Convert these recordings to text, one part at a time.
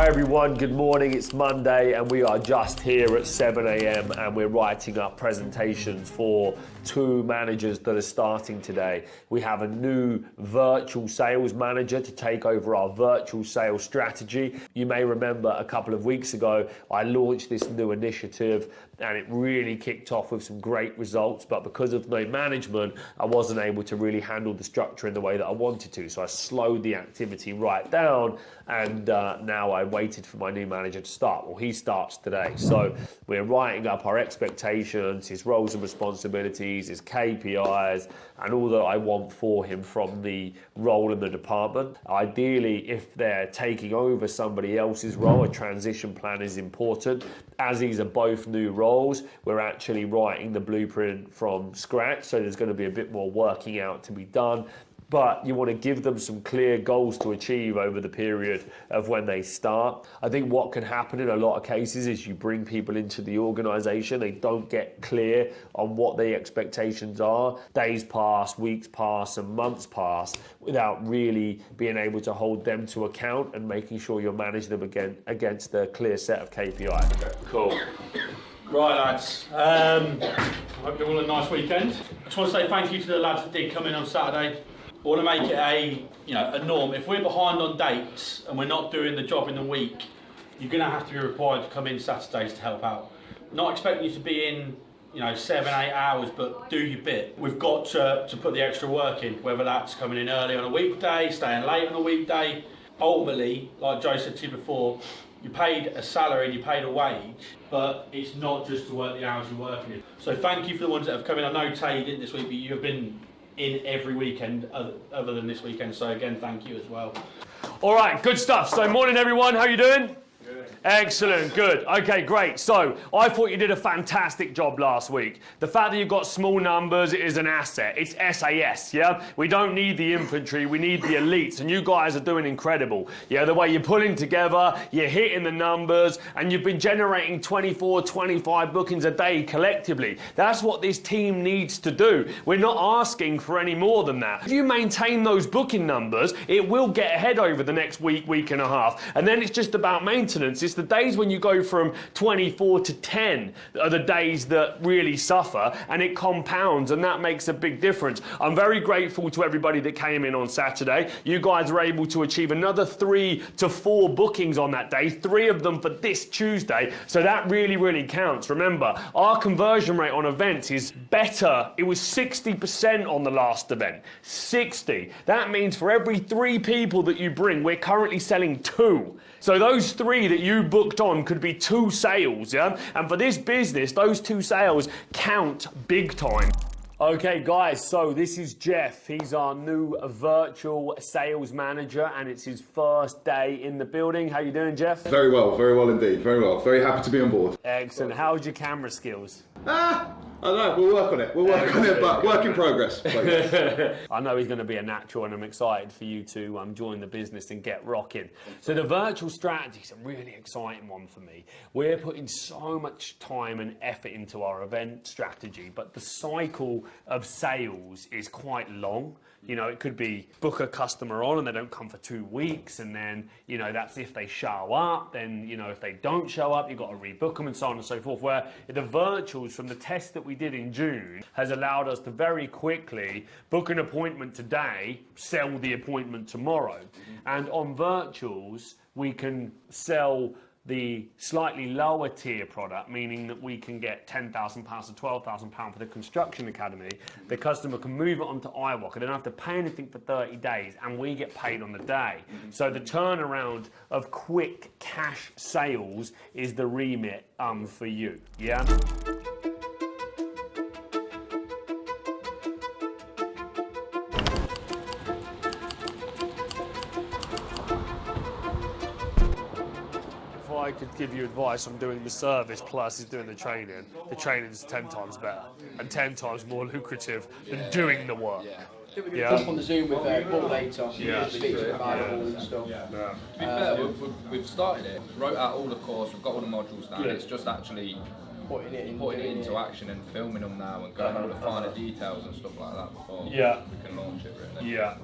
Hi everyone, good morning. It's Monday and we are just here at 7 a.m. and we're writing up presentations for 2 managers that are starting today. We have a new virtual sales manager to take over our virtual sales strategy. You may remember a couple of weeks ago, I launched this new initiative and it really kicked off with some great results, but because of no management, I wasn't able to really handle the structure in the way that I wanted to. So I slowed the activity right down and now I waited for my new manager to start. Well, he starts today. So we're writing up our expectations, his roles and responsibilities, his KPIs, and all that I want for him from the role in the department. Ideally, if they're taking over somebody else's role, a transition plan is important. As these are both new roles, we're actually writing the blueprint from scratch, so there's going to be a bit more working out to be done. But you want to give them some clear goals to achieve over the period of when they start. I think what can happen in a lot of cases is you bring people into the organization, they don't get clear on what their expectations are. Days pass, weeks pass, and months pass without really being able to hold them to account and making sure you're managing them again against a clear set of KPIs. Okay, cool. Right, lads. I hope you're all a nice weekend. I just want to say thank you to the lads that did come in on Saturday. I want to make it a norm. If we're behind on dates and we're not doing the job in the week, you're going to have to be required to come in Saturdays to help out. Not expecting you to be in 7, 8 hours, but do your bit. We've got to put the extra work in, whether that's coming in early on a weekday, staying late on a weekday. Ultimately, like Joe said to you before, you're paid a salary and you're paid a wage, but it's not just to work the hours you're working in. So thank you for the ones that have come in. I know Tay didn't this week, but you have been in every weekend other than this weekend, so again thank you as well. All right, good stuff. So morning everyone, how you doing? Good. Excellent, good. Okay, great. So I thought you did a fantastic job last week. The fact that you've got small numbers is an asset. It's SAS, yeah? We don't need the infantry, we need the elites, and you guys are doing incredible. Yeah, the way you're pulling together, you're hitting the numbers, and you've been generating 24, 25 bookings a day collectively. That's what this team needs to do. We're not asking for any more than that. If you maintain those booking numbers, it will get ahead over the next week, week and a half, and then it's just about maintenance. It's the days when you go from 24 to 10 are the days that really suffer, and it compounds, and that makes a big difference. I'm very grateful to everybody that came in on Saturday. You guys were able to achieve another 3 to 4 bookings on that day, 3 of them for this Tuesday, so that really, really counts. Remember, our conversion rate on events is better. It was 60% on the last event. 60. That means for every 3 people that you bring, we're currently selling 2. So those 3 that you booked on could be 2 sales, yeah? And for this business, those 2 sales count big time. Okay guys, so this is Jeff. He's our new virtual sales manager and it's his first day in the building. How you doing, Jeff? Very well indeed, very well. Very happy to be on board. Excellent. How's your camera skills? I don't know, we'll work on it. We'll work on it, but work in progress. I know he's going to be a natural and I'm excited for you to join the business and get rocking. So the virtual strategy is a really exciting one for me. We're putting so much time and effort into our event strategy, but the cycle of sales is quite long. You know, it could be book a customer on and they don't come for 2 weeks, and then, that's if they show up. Then, if they don't show up, you've got to rebook them and so on and so forth. Where the virtuals from the test that we did in June has allowed us to very quickly book an appointment today, sell the appointment tomorrow. And on virtuals, we can sell the slightly lower tier product, meaning that we can get £10,000 to £12,000 for the construction academy. The customer can move it onto iWalk. They don't have to pay anything for 30 days, and we get paid on the day. So the turnaround of quick cash sales is the remit for you, yeah? I could give you advice on doing the service plus is doing the training is 10 times better and 10 times more lucrative than doing the work. Yeah. Jump on the Zoom with Paul later, speak about it all and stuff. To be fair, we've started it, wrote out all the course, we've got all the modules down. It's just actually putting it into action and filming them now and going all the finer details and stuff like that before we can launch it really. Yeah.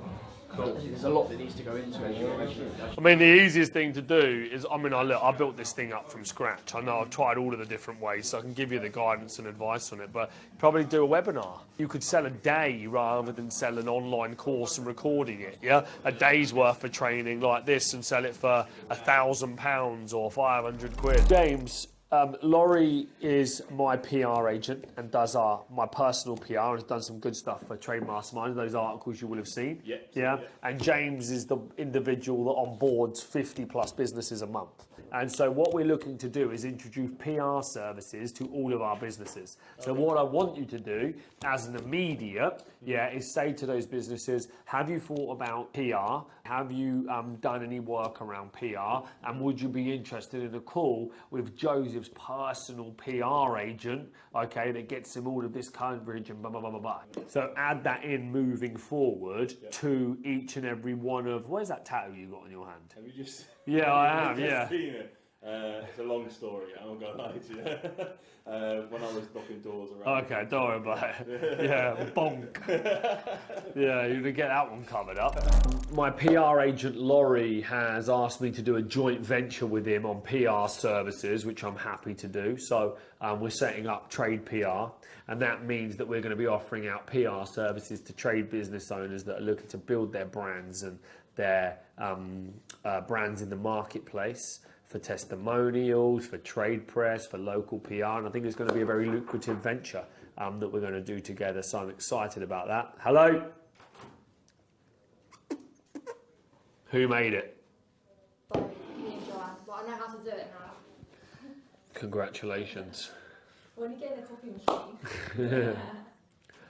There's a lot that needs to go into it. I mean, the easiest thing to do is, I built this thing up from scratch. I know I've tried all of the different ways, so I can give you the guidance and advice on it, but probably do a webinar. You could sell a day rather than sell an online course and recording it, yeah? A day's worth of training like this and sell it for £1,000 or 500 quid. James, Laurie is my PR agent and does my personal PR and has done some good stuff for Trade Mastermind, those articles you will have seen. Yeah. And James is the individual that onboards 50 plus businesses a month. And so what we're looking to do is introduce PR services to all of our businesses. So what I want you to do as an immediate, is say to those businesses, have you thought about PR? Have you done any work around PR? And would you be interested in a call with Joseph's personal PR agent, okay, that gets him all of this coverage and blah, blah, blah, blah, blah. So add that in moving forward to each and every one of, where's that tattoo you got on your hand? Have you just... Yeah, I have, yeah. Seen it? It's a long story, I won't go lie to you. When I was knocking doors around. Okay, don't worry about it. Yeah, bonk. Yeah, you're gonna get that one covered up. My PR agent Laurie has asked me to do a joint venture with him on PR services, which I'm happy to do. So we're setting up Trade PR, and that means that we're going to be offering out PR services to trade business owners that are looking to build their brands and their brands in the marketplace, for testimonials, for trade press, for local PR, and I think it's going to be a very lucrative venture that we're going to do together, so I'm excited about that. Hello? Who made it? Me and Joanne, but I know how to do it now. Congratulations. When you get in a copy machine.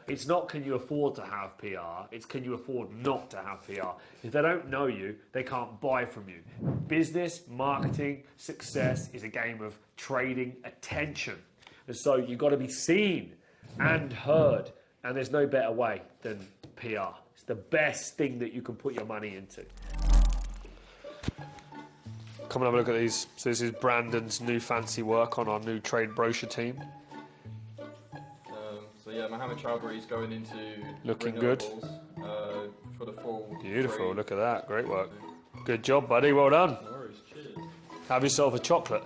It's not can you afford to have PR, it's can you afford not to have PR. If they don't know you, they can't buy from you. Business, marketing, success is a game of trading attention. And so you've got to be seen and heard, and there's no better way than PR. It's the best thing that you can put your money into. Come and have a look at these. So this is Brandon's new fancy work on our new trade brochure team. So yeah, Mohammed Chowdhury is going into looking good for the full. Beautiful, trade. Look at that, great work. Good job, buddy, well done. No worries, cheers. Have yourself a chocolate.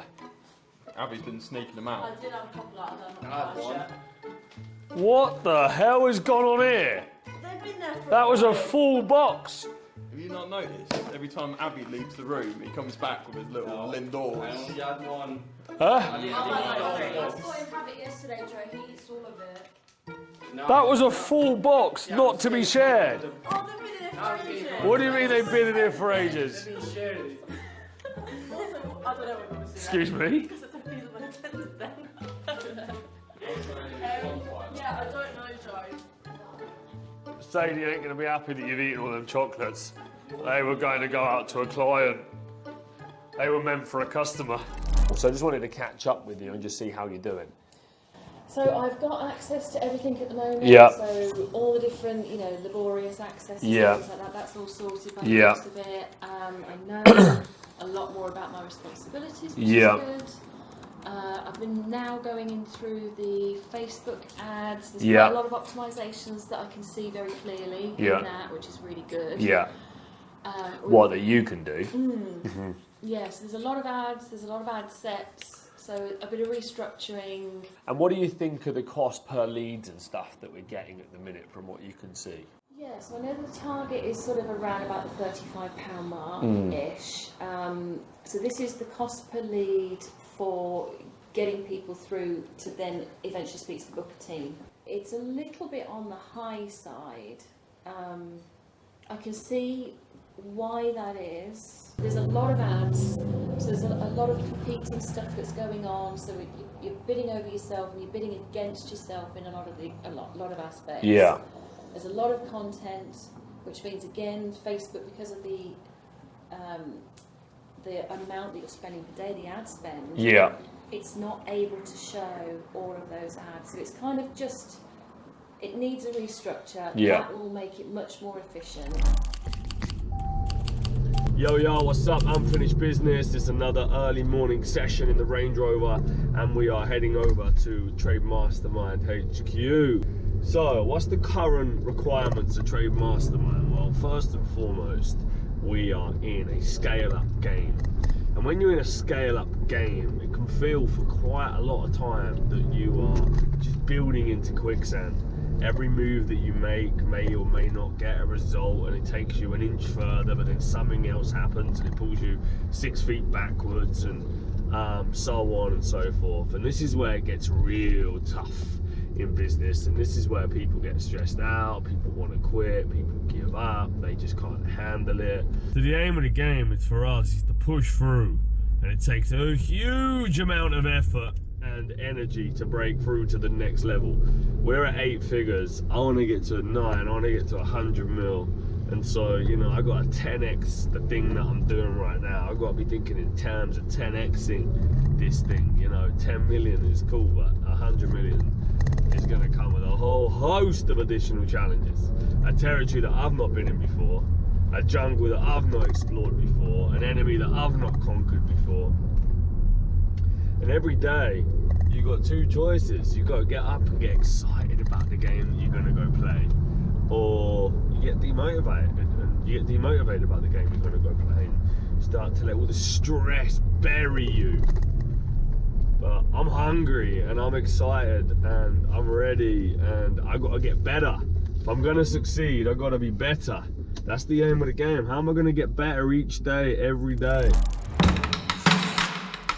Abby's been sneaking them out. I did have a couple out of them. I had one. What the hell has gone on here? They've been there for That was a full box. Have you not noticed? Every time Abby leaves the room, he comes back with his little Lindors. I only had one. Huh? I saw him have it yesterday, Joe. He eats all of it. No. That was a full box, not to be shared. Oh, they've been in there for ages. What do you mean they've been in here for ages? I don't know what you're Excuse me? Yeah, I don't know, Joe. Sadie ain't going to be happy that you've eaten all them chocolates. They were going to go out to a client. They were meant for a customer. So I just wanted to catch up with you and just see how you're doing. So I've got access to everything at the moment. Yeah. So all the different, laborious access and Yeah. things like that, that's all sorted by the Yeah. rest of it. I know a lot more about my responsibilities, which Yeah. is good. I've been now going in through the Facebook ads. There's Yeah. quite a lot of optimizations that I can see very clearly Yeah. in that, which is really good. Yeah. What that you can do. Yes, there's a lot of ads, there's a lot of ad sets, so a bit of restructuring. And what do you think of the cost per leads and stuff that we're getting at the minute from what you can see? Yeah, so I know the target is sort of around about the £35 mark-ish. So this is the cost per lead for getting people through to then eventually speak to the booker team. It's a little bit on the high side. I can see why that is. There's a lot of ads, so there's a lot of competing stuff that's going on, so you're bidding over yourself and you're bidding against yourself in a lot of aspects. Yeah. There's a lot of content, which means again Facebook, because of the amount that you're spending per day, the ad spend. Yeah. It's not able to show all of those ads, so it's kind of just, it needs a restructure. Yeah. That will make it much more efficient. Yo, what's up? Unfinished business. It's another early morning session in the Range Rover, and we are heading over to Trade Mastermind HQ. So, what's the current requirements of Trade Mastermind? Well, first and foremost, we are in a scale-up game. And when you're in a scale-up game, it can feel for quite a lot of time that you are just building into quicksand. Every move that you make may or may not get a result, and it takes you an inch further, but then something else happens and it pulls you 6 feet backwards, and so on and so forth. And this is where it gets real tough in business, and this is where people get stressed out, people want to quit, people give up, they just can't handle it. So the aim of the game is for us is to push through, and it takes a huge amount of effort and energy to break through to the next level. We're at 8 figures. I want to get to 9. I want to get to 100 mil. And so, you know, I got to 10x the thing that I'm doing right now. I got to be thinking in terms of 10xing this thing. You know, 10 million is cool, but 100 million is going to come with a whole host of additional challenges. A territory that I've not been in before, a jungle that I've not explored before, an enemy that I've not conquered before. And every day, you got 2 choices. You got to get up and get excited about the game that you're going to go play, or you get demotivated, and you get demotivated about the game you're going to go play, and start to let all the stress bury you. But I'm hungry, and I'm excited, and I'm ready, and I got to get better. If I'm going to succeed, I got to be better. That's the aim of the game. How am I going to get better each day, every day?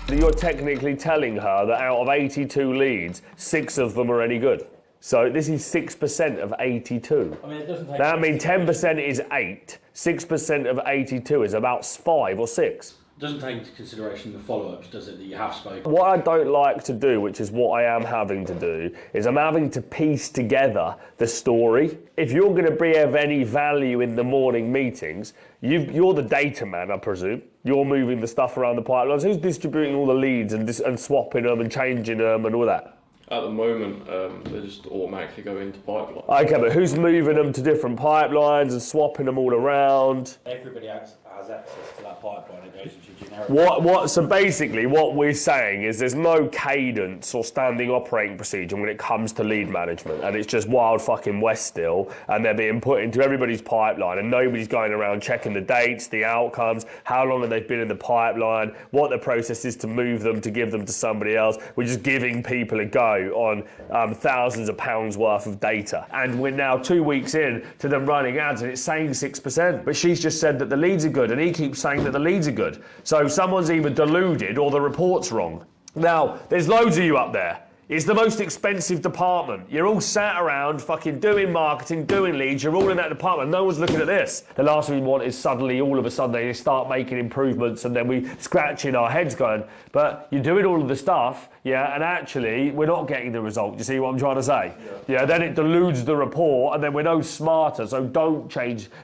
You're technically telling her that out of 82 leads, 6 of them are any good. So this is 6% of 82. I mean, it doesn't take... That means 10% is 8. 6% of 82 is about 5 or 6. It doesn't take into consideration the follow-ups, does it, that you have spoken? What I don't like to do, which is what I am having to do, is I'm having to piece together the story. If you're going to be of any value in the morning meetings, you're the data man, I presume. You're moving the stuff around the pipelines. Who's distributing all the leads and swapping them and changing them and all that? At the moment, they just automatically go into pipeline. Okay, but who's moving them to different pipelines and swapping them all around? Everybody has access to that pipeline. It goes into generic. So basically, what we're saying is there's no cadence or standing operating procedure when it comes to lead management, and it's just wild fucking west still, and they're being put into everybody's pipeline, and nobody's going around checking the dates, the outcomes, how long have they been in the pipeline, what the process is to move them, to give them to somebody else. We're just giving people a go on thousands of pounds worth of data, and we're now 2 weeks in to them running ads, and it's saying 6%, but she's just said that the leads are good, and he keeps saying that the leads are good. So someone's either deluded or the report's wrong. Now, there's loads of you up there. It's the most expensive department. You're all sat around fucking doing marketing, doing leads. You're all in that department. No one's looking at this. The last thing we want is suddenly, all of a sudden, they start making improvements, and then we scratching our heads going, but you're doing all of the stuff, yeah, and actually, we're not getting the result. You see what I'm trying to say? Yeah, then it deludes the report, and then we're no smarter. So don't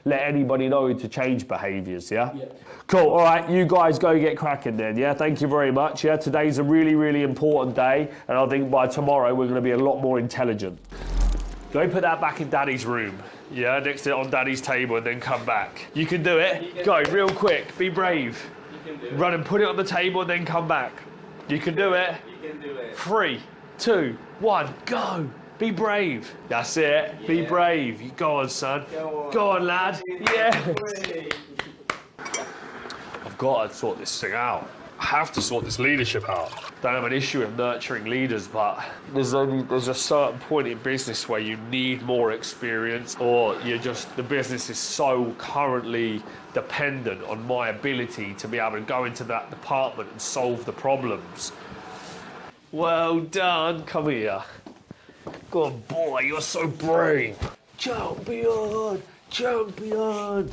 let anybody know to change behaviours, yeah? Cool, all right, you guys go get cracking then, yeah? Thank you very much, yeah? Today's a really, really important day, and I think by tomorrow we're going to be a lot more intelligent. Go put that back in Daddy's room, yeah? Next to it on Daddy's table, and then come back. You can do it. Go, real quick, be brave. You can do it. Run and put it on the table, and then come back. You can do it. You can do it. 3, 2, 1, go. Be brave. That's it. Yeah. Be brave. Go on, son. Go on, lad. Yeah. I've got to sort this thing out. I have to sort this leadership out. Don't have an issue with nurturing leaders, but there's a certain point in business where you need more experience, or the business is so currently dependent on my ability to be able to go into that department and solve the problems. Well done. Come here. Good boy, you're so brave. Champion, champion.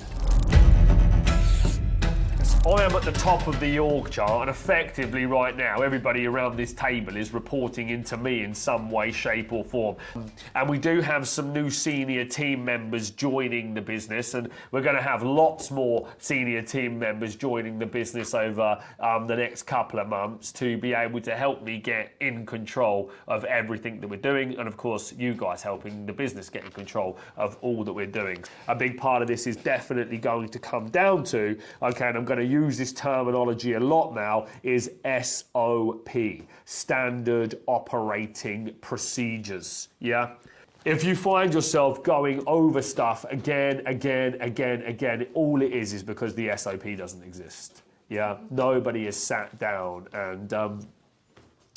I am at the top of the org chart, and effectively right now everybody around this table is reporting into me in some way, shape or form. And we do have some new senior team members joining the business, and we're going to have lots more senior team members joining the business over the next couple of months to be able to help me get in control of everything that we're doing, and of course you guys helping the business get in control of all that we're doing. A big part of this is definitely going to come down to, okay, and I'm going to use this terminology a lot now, is SOP, Standard Operating Procedures, yeah? If you find yourself going over stuff again, all it is because the SOP doesn't exist. Yeah, nobody has sat down and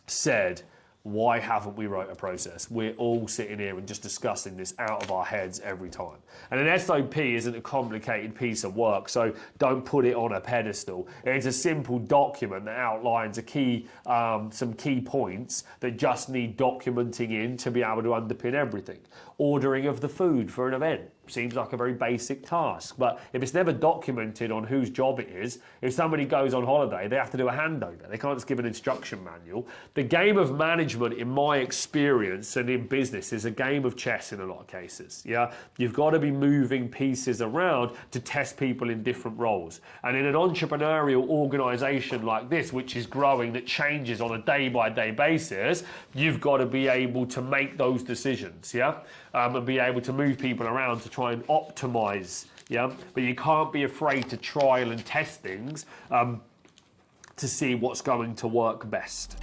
said, why haven't we wrote a process? We're all sitting here and just discussing this out of our heads every time. And an SOP isn't a complicated piece of work, so don't put it on a pedestal. It's a simple document that outlines some key points that just need documenting in to be able to underpin everything. Ordering of the food for an event seems like a very basic task, but if it's never documented on whose job it is, if somebody goes on holiday, they have to do a handover. They can't just give an instruction manual. The game of management, in my experience and in business, is a game of chess in a lot of cases. Yeah, you've got to be moving pieces around to test people in different roles. And in an entrepreneurial organization like this, which is growing, that changes on a day-by-day basis, you've got to be able to make those decisions, yeah, and be able to move people around to try and optimize, yeah. But you can't be afraid to trial and test things to see what's going to work best.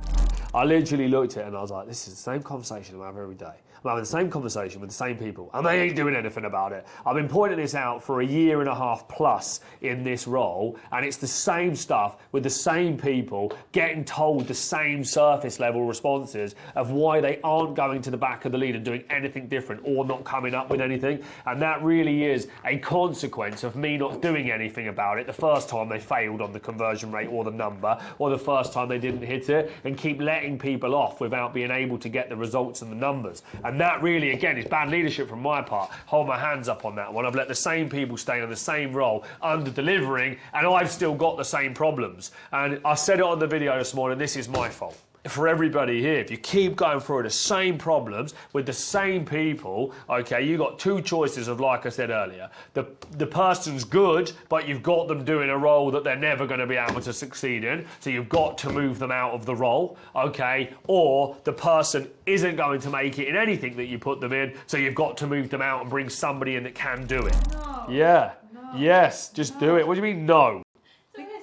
I literally looked at it and I was like, this is the same conversation I have every day. I'm having the same conversation with the same people and they ain't doing anything about it. I've been pointing this out for a year and a half plus in this role, and it's the same stuff with the same people getting told the same surface level responses of why they aren't going to the back of the lead and doing anything different or not coming up with anything. And that really is a consequence of me not doing anything about it the first time they failed on the conversion rate or the number, or the first time they didn't hit it, and keep letting people off without being able to get the results and the numbers. And that really, again, is bad leadership from my part. Hold my hands up on that one. I've let the same people stay on the same role, under-delivering, and I've still got the same problems. And I said it on the video this morning, this is my fault. For everybody here, if you keep going through the same problems with the same people, okay, you got two choices of, like I said earlier, the person's good, but you've got them doing a role that they're never going to be able to succeed in, so you've got to move them out of the role, okay, or the person isn't going to make it in anything that you put them in, so you've got to move them out and bring somebody in that can do it. No. Yeah. No. Yes, just do it. What do you mean no?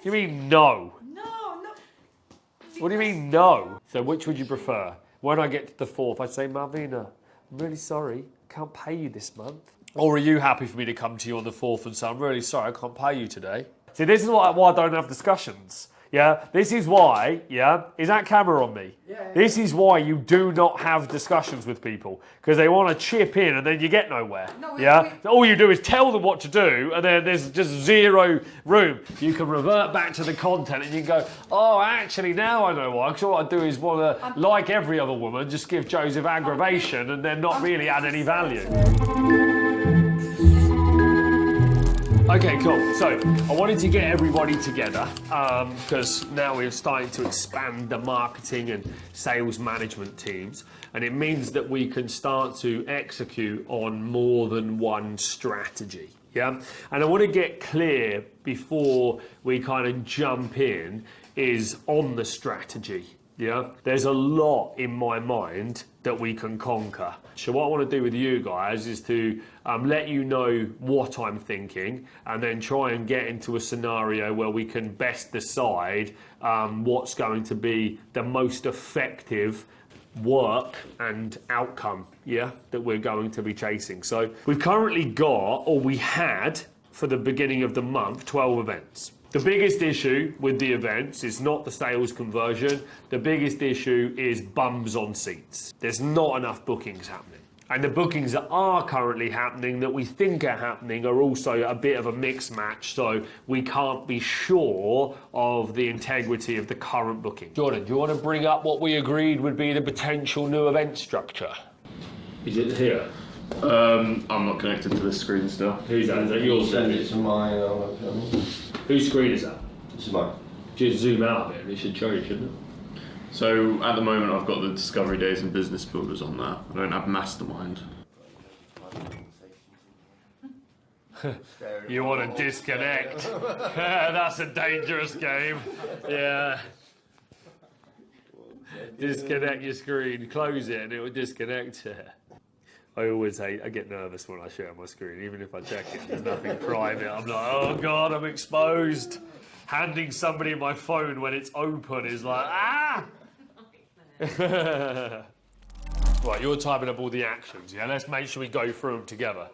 You mean no? What do you mean no? So which would you prefer? When I get to the fourth, I say, Marvina, I'm really sorry, I can't pay you this month. Or are you happy for me to come to you on the fourth and say, I'm really sorry, I can't pay you today? See, this is why I don't have discussions. Yeah, this is why, yeah, is that camera on me? Yeah. This is why you do not have discussions with people, because they want to chip in and then you get nowhere. All you do is tell them what to do and then there's just zero room. You can revert back to the content and you can go, oh, actually now I know why, because all I do is want to, like every other woman, just give Joseph aggravation and then not really add any value. Okay, cool. So I wanted to get everybody together because now we're starting to expand the marketing and sales management teams, and it means that we can start to execute on more than one strategy. Yeah, and I want to get clear before we kind of jump in is on the strategy. Yeah, there's a lot in my mind that we can conquer. So what I want to do with you guys is to let you know what I'm thinking, and then try and get into a scenario where we can best decide what's going to be the most effective work and outcome, yeah, that we're going to be chasing. So we've currently got, or we had for the beginning of the month, 12 events. The biggest issue with the events is not the sales conversion. The biggest issue is bums on seats. There's not enough bookings happening. And the bookings that are currently happening, that we think are happening, are also a bit of a mix match, so we can't be sure of the integrity of the current booking. Jordan, do you want to bring up what we agreed would be the potential new event structure? Is it here? I'm not connected to this screen still. Who's that? Is that yours? Send it to mine. Whose screen is that? This is mine. Just zoom out a bit and it should show you, shouldn't it? So at the moment I've got the Discovery Days and Business Builders on there. I don't have Mastermind. You want to disconnect? That's a dangerous game. Yeah. Disconnect your screen, close it and it will disconnect it. I always hate, I get nervous when I share my screen, even if I check it, there's nothing private. I'm like, oh God, I'm exposed. Handing somebody my phone when it's open is like, ah! Well, Right, you're typing up all the actions, yeah? Let's make sure we go through them together.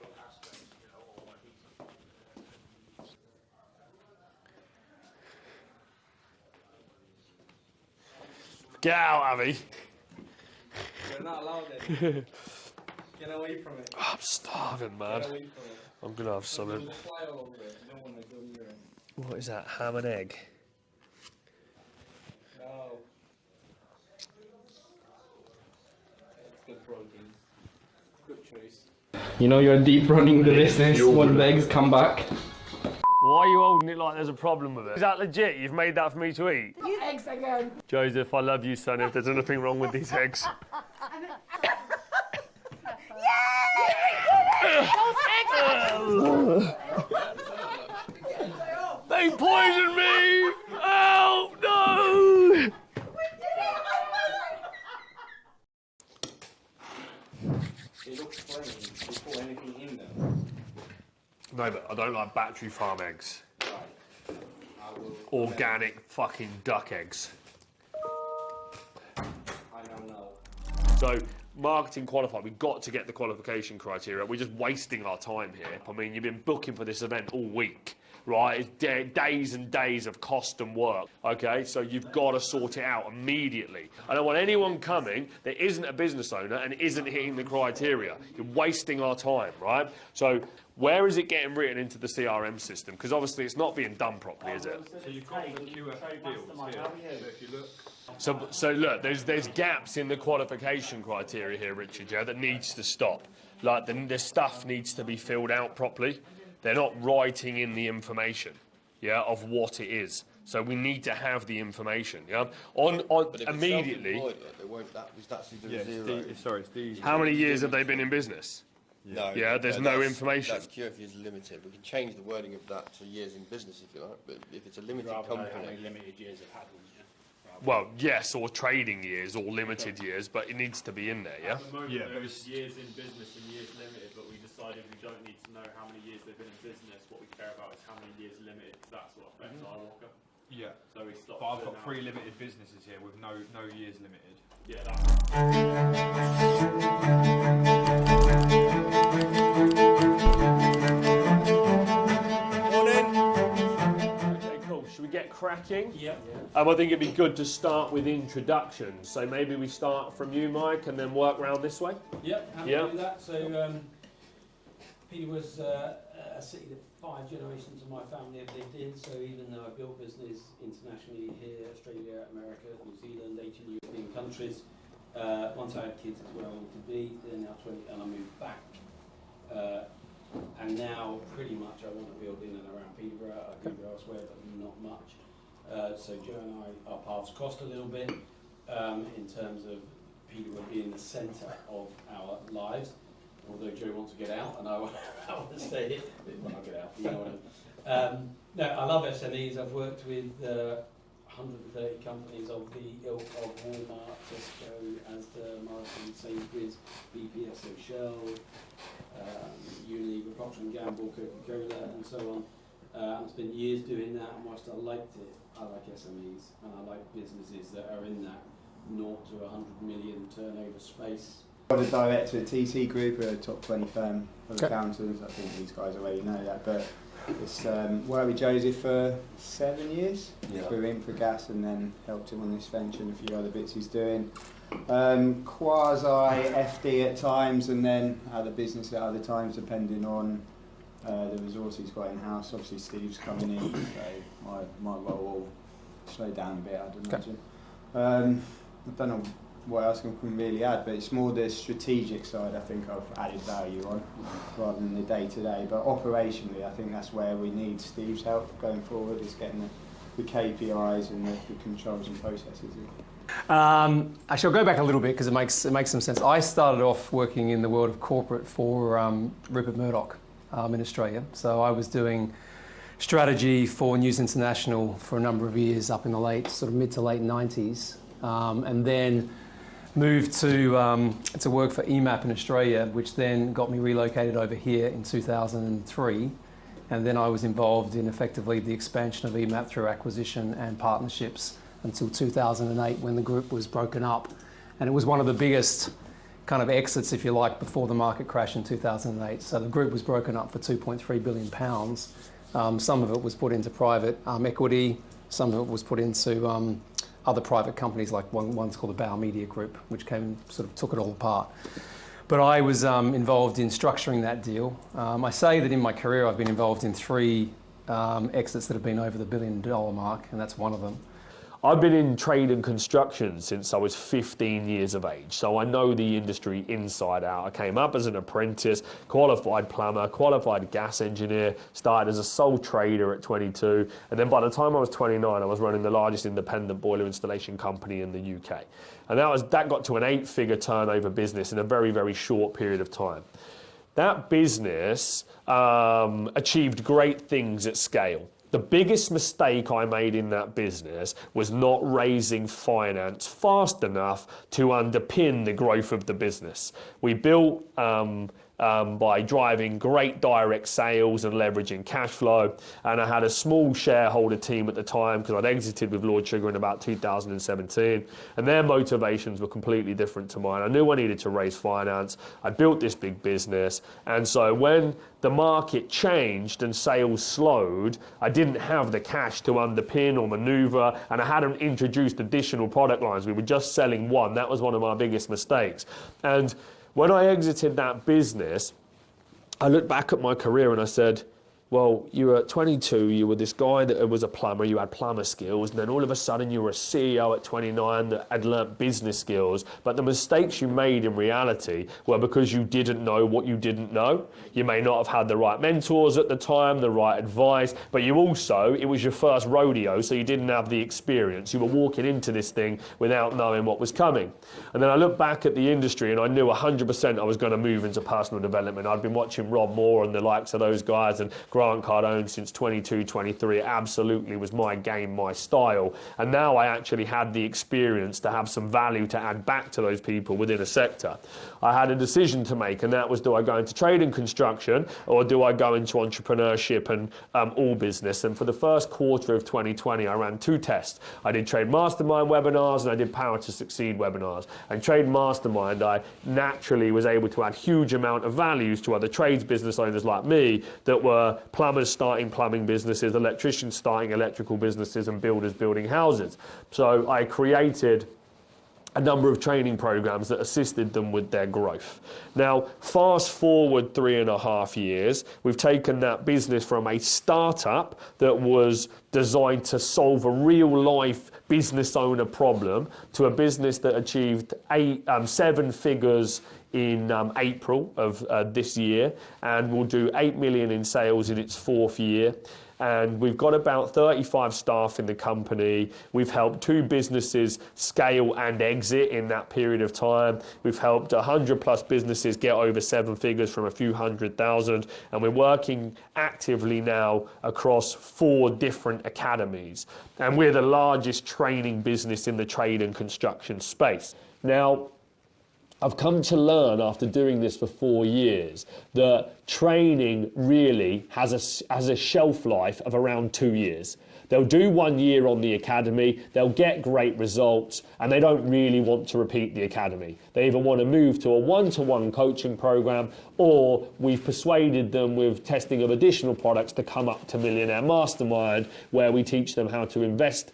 Get out, Abby. You're not allowed it. Get away from it. I'm starving, man. Get away from it. I'm gonna have something. You'll fly over it. You don't want to go near it. What is that? Ham and egg? No. It's good protein. Good choice. You know you're deep running the business when the eggs come back. Why are you holding it like there's a problem with it? Is that legit? You've made that for me to eat? You eggs again. Joseph, I love you, son, if there's anything wrong with these eggs. They poisoned me! Oh, no! It looks plain. You put anything in there. No, but I don't like battery farm eggs. Organic fucking duck eggs. I don't know. So, marketing qualified, we've got to get the qualification criteria. We're just wasting our time here. I mean, you've been booking for this event all week, right? It's days and days of cost and work, okay? So you've got to sort it out immediately. I don't want anyone coming that isn't a business owner and isn't hitting the criteria. You're wasting our time, right? So where is it getting written into the CRM system? Because obviously it's not being done properly, is it? So you've got the QF deals here. So if you look. So look, there's gaps in the qualification criteria here, Richard, yeah, that needs to stop. Like the stuff needs to be filled out properly. They're not writing in the information, yeah, of what it is. So we need to have the information, yeah. But if Immediately. They won't. That's zero. It's these. How many years have they been in business? No. Yeah, there's no information. That's QF is limited. We can change the wording of that to years in business if you like. But if it's a limited company, How many limited years have had one? Well, yes, or trading years, or limited years, but it needs to be in there, yeah? At the moment, there's years in business and years limited, but we decided we don't need to know how many years they've been in business. What we care about is how many years limited, because that's what affects our walker. Yeah. So we stopped. But I've got 3 limited businesses here with no years limited. Yeah, that's. Okay, cool. Should we get cracking? Yeah. I think it'd be good to start with introductions. So maybe we start from you, Mike, and then work round this way. Yep, happy to do that. So Peter was a city that 5 generations of my family have lived in. So even though I built business internationally here, Australia, America, New Zealand, 18 European countries, once I had kids, it's where I wanted to be. They're now 20, and I moved back. And now, pretty much, I want to build in and around Peterborough. I could go elsewhere, but not much. So Joe and I, our paths crossed a little bit in terms of Peterborough being the centre of our lives. Although Joe wants to get out, and I want to stay here when I get out. You know what I mean? No, I love SMEs. I've worked with 130 companies of the ilk of Walmart, Tesco, Asda, Morrison, Sainsbury's, BP, so Shell, Unilever, Procter & Gamble, Coca-Cola, and so on. I spent years doing that, and whilst I liked it, I like SMEs, and I like businesses that are in that 0 to 100 million turnover space. I'm the director at TT Group, a top 20 firm of accountants. I think these guys already know that, but it's worked with Joseph for 7 years. We're Infragas, and then helped him on this venture and a few other bits he's doing. Quasi FD at times, and then other business at other times, depending on the resources he's got in house. Obviously, Steve's coming in, so my role will slow down a bit, I'd imagine. I don't know what else I can really add, but it's more the strategic side I think I've added value on rather than the day-to-day. But operationally, I think that's where we need Steve's help going forward, is getting the KPIs and the controls and processes. Actually, I'll go back a little bit because it makes some sense. I started off working in the world of corporate for Rupert Murdoch in Australia. So I was doing strategy for News International for a number of years up in the mid to late 90s, and then moved to work for EMAP in Australia, which then got me relocated over here in 2003. And then I was involved in effectively the expansion of EMAP through acquisition and partnerships until 2008 when the group was broken up. And it was one of the biggest kind of exits, if you like, before the market crash in 2008. So the group was broken up for £2.3 billion. Some of it was put into private equity, some of it was put into other private companies, like one's called the Bauer Media Group, which came and sort of took it all apart. But I was involved in structuring that deal. I say that in my career I've been involved in 3 exits that have been over the $1 billion mark, and that's one of them. I've been in trade and construction since I was 15 years of age, so I know the industry inside out. I came up as an apprentice, qualified plumber, qualified gas engineer, started as a sole trader at 22, and then by the time I was 29, I was running the largest independent boiler installation company in the UK. And that got to an 8-figure turnover business in a very, very short period of time. That business achieved great things at scale. The biggest mistake I made in that business was not raising finance fast enough to underpin the growth of the business. We built by driving great direct sales and leveraging cash flow, and I had a small shareholder team at the time because I'd exited with Lord Sugar in about 2017, and their motivations were completely different to mine. I knew I needed to raise finance. I built this big business, and so when the market changed and sales slowed, I didn't have the cash to underpin or maneuver, and I hadn't introduced additional product lines. We were just selling one. That was one of my biggest mistakes. And when I exited that business, I looked back at my career and I said, well, you were at 22, you were this guy that was a plumber, you had plumber skills, and then all of a sudden you were a CEO at 29 that had learnt business skills, but the mistakes you made in reality were because you didn't know what you didn't know. You may not have had the right mentors at the time, the right advice, but you also, it was your first rodeo, so you didn't have the experience. You were walking into this thing without knowing what was coming. And then I looked back at the industry and I knew 100% I was going to move into personal development. I'd been watching Rob Moore and the likes of those guys, and Grant Cardone since 22, 23. It absolutely was my game, my style. And now I actually had the experience to have some value to add back to those people within a sector. I had a decision to make, and that was, do I go into trade and construction or do I go into entrepreneurship and all business? And for the first quarter of 2020, I ran 2 tests. I did Trade Mastermind webinars and I did Power to Succeed webinars. And Trade Mastermind, I naturally was able to add huge amount of values to other trades business owners like me that were plumbers starting plumbing businesses, electricians starting electrical businesses, and builders building houses. So I created a number of training programs that assisted them with their growth. Now, fast forward 3.5 years, we've taken that business from a startup that was designed to solve a real life business owner problem to a business that achieved 7 figures in April of this year, and will do 8 million in sales in its 4th year. And we've got about 35 staff in the company. We've helped 2 businesses scale and exit in that period of time. We've helped 100+ businesses get over 7 figures from a few 100,000. And we're working actively now across 4 different academies. And we're the largest training business in the trade and construction space. Now, I've come to learn after doing this for 4 years that training really has a shelf life of around 2 years. They'll do 1 year on the academy, they'll get great results, and they don't really want to repeat the academy. They either want to move to a one-to-one coaching program, or we've persuaded them with testing of additional products to come up to Millionaire Mastermind, where we teach them how to invest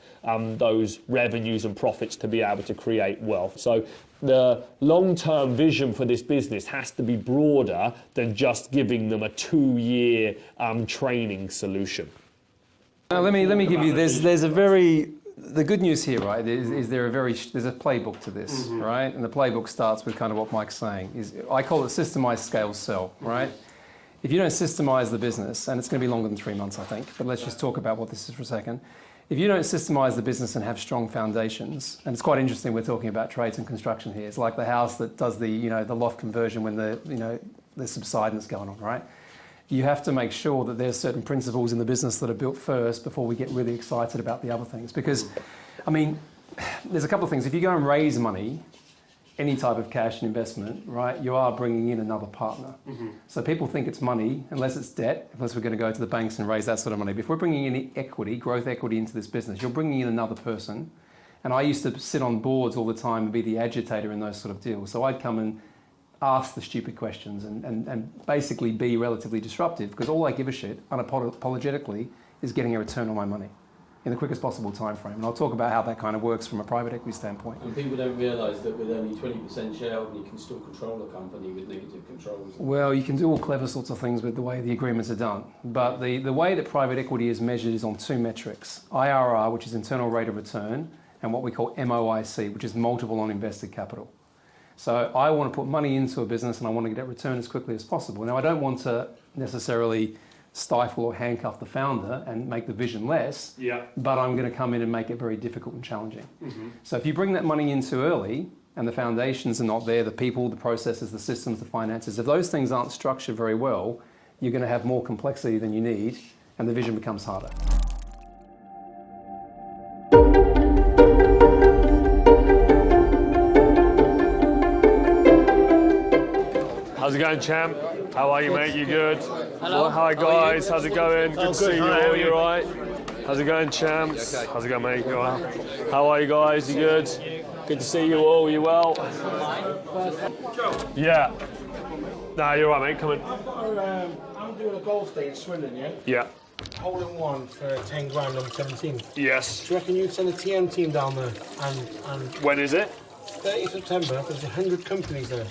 those revenues and profits to be able to create wealth. So the long-term vision for this business has to be broader than just giving them a 2-year training solution. Now, let me give you, the good news here, right, is there's a playbook to this, right? And the playbook starts with kind of what Mike's saying. I call it systemize, scale, sell, right? If you don't systemize the business, and it's going to be longer than 3 months, I think, but let's just talk about what this is for a second. If you don't systemize the business and have strong foundations, and it's quite interesting we're talking about trades and construction here. It's like the house that does the loft conversion when there's subsidence going on, right? You have to make sure that there's certain principles in the business that are built first before we get really excited about the other things. Because, I mean, there's a couple of things. If you go and raise money, any type of cash and investment, right, you are bringing in another partner. So people think it's money, unless it's debt, unless we're going to go to the banks and raise that sort of money. But if we're bringing in equity, growth equity into this business, you're bringing in another person. And I used to sit on boards all the time and be the agitator in those sort of deals. So I'd come and ask the stupid questions and basically be relatively disruptive, because all I give a shit, unapologetically, is getting a return on my money in the quickest possible time frame. And I'll talk about how that kind of works from a private equity standpoint. And people don't realise that with only 20% shareholding, you can still control a company with negative controls. Well, you can do all clever sorts of things with the way the agreements are done. But the way that private equity is measured is on two metrics. IRR, which is internal rate of return, and what we call MOIC, which is multiple on invested capital. So I want to put money into a business and I want to get a return as quickly as possible. Now, I don't want to necessarily stifle or handcuff the founder and make the vision less, but I'm going to come in and make it very difficult and challenging. So if you bring that money in too early and the foundations are not there, the people, the processes, the systems, the finances, if those things aren't structured very well, you're going to have more complexity than you need and the vision becomes harder. How's it going, champ? How are you, mate? You good? Hello. Well, hi, guys. How's it going? Good to see you all. Hi, You all right? How's it going, champs? How's it going, mate? You all right? How are you guys? You good? Good to see you all. You well? Yeah. Nah, you're all right, mate. Come in. I'm doing a golf day in Swindon, yeah? Yeah. Hole in one for 10 grand on 17. Yes. Do you reckon you'd send a TM team down there? And When is it? 30th September, there's 100 companies there.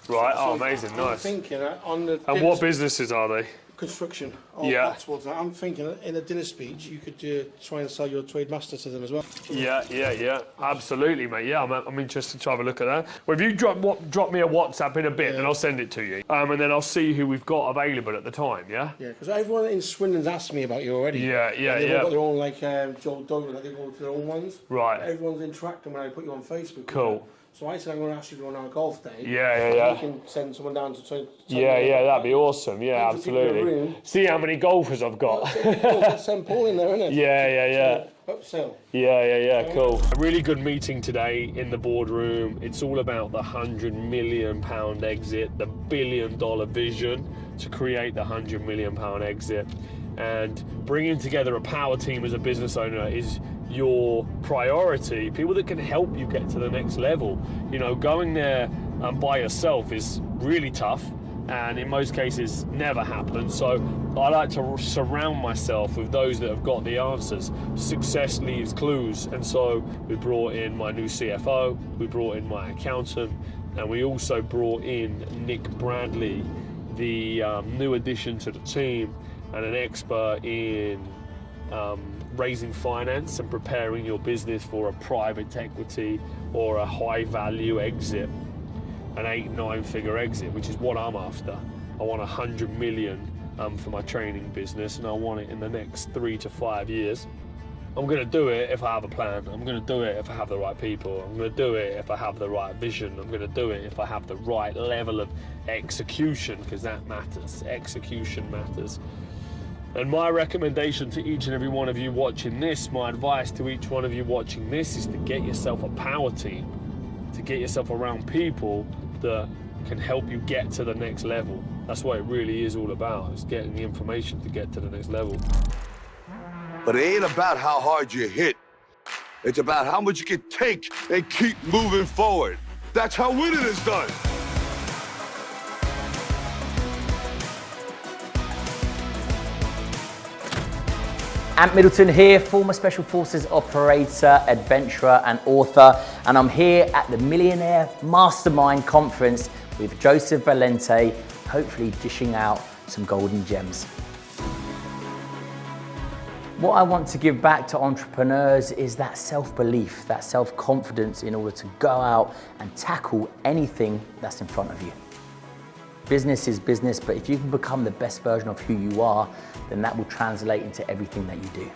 Right. Oh, So amazing. I'm Nice. thinking on the And what businesses are they? construction. Yeah. I'm thinking in a dinner speech, you could try and sell your Trade Master to them as well. Yeah. Absolutely, mate. Yeah, I'm interested to have a look at that. Well, if you drop me a WhatsApp in a bit, then I'll send it to you. And then I'll see who we've got available at the time, yeah? Yeah, because everyone in Swindon's asked me about you already. Yeah. They've all got their own, like, Joel Douglas, like, they've all got their own ones. Right. Everyone's interacting when I put you on Facebook. Cool. So I said I'm going to ask you to go on our golf day. Yeah. You can send someone down to try. Yeah, that'd be awesome. Yeah, 100 people in a absolutely. room. See how many golfers I've got. Send Paul in there, innit? Yeah. Upsell. Yeah, cool. A really good meeting today in the boardroom. It's all about the £100 million exit, the $1 billion vision to create the £100 million exit. And bringing together a power team as a business owner is your priority. People that can help you get to the next level. You know, going there by yourself is really tough and in most cases never happens. So I like to surround myself with those that have got the answers. Success leaves clues. And so we brought in my new CFO, we brought in my accountant, and we also brought in Nick Bradley, the new addition to the team and an expert in raising finance and preparing your business for a private equity or a high value exit, an 8-9 figure exit, which is what I'm after. I want 100 million for my training business, and I want it in the next 3 to 5 years. I'm going to do it if I have a plan. I'm going to do it if I have the right people. I'm going to do it if I have the right vision. I'm going to do it if I have the right level of execution, because that matters. Execution matters. And my recommendation to each and every one of you watching this, my advice to each one of you watching this, is to get yourself a power team, to get yourself around people that can help you get to the next level. That's what it really is all about, is getting the information to get to the next level. But it ain't about how hard you hit. It's about how much you can take and keep moving forward. That's how winning is done. Ant Middleton here, former Special Forces operator, adventurer and author, and I'm here at the Millionaire Mastermind conference with Joseph Valente, hopefully dishing out some golden gems. What I want to give back to entrepreneurs is that self-belief, that self-confidence in order to go out and tackle anything that's in front of you. Business is business, but if you can become the best version of who you are, then that will translate into everything that you do.